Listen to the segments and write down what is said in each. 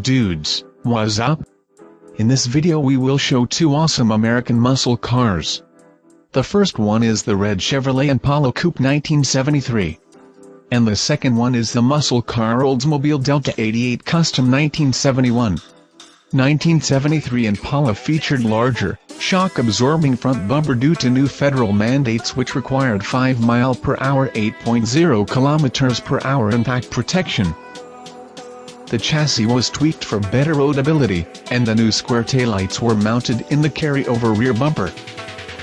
Dudes, what's up? In this video we will show two awesome American muscle cars. The first one is the red Chevrolet Impala Coupe 1973. And the second one is the muscle car Oldsmobile Delta 88 Custom 1971. 1973 Impala featured larger, shock-absorbing front bumper due to new federal mandates which required 5 mph 8.0 km/h impact protection. The chassis was tweaked for better roadability, and the new square taillights were mounted in the carryover rear bumper.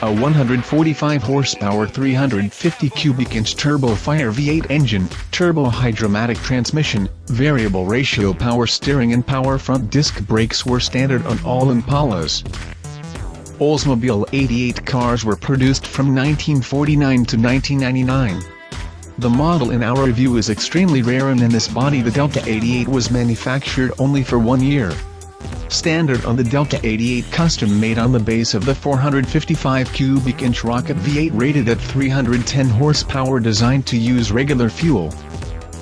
A 145 horsepower 350 cubic inch turbo-fire V8 engine, turbo Hydramatic transmission, variable ratio power steering and power front disc brakes were standard on all Impalas. Oldsmobile 88 cars were produced from 1949 to 1999. The model in our review is extremely rare, and in this body the Delta 88 was manufactured only for 1 year. Standard on the Delta 88 Custom made on the base of the 455 cubic inch rocket V8 rated at 310 horsepower designed to use regular fuel.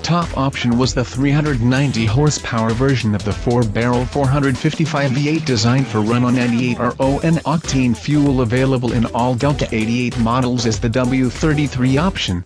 Top option was the 390 horsepower version of the 4-barrel 455 V8 designed for run on 98 RON octane fuel. Available in all Delta 88 models is the W33 option,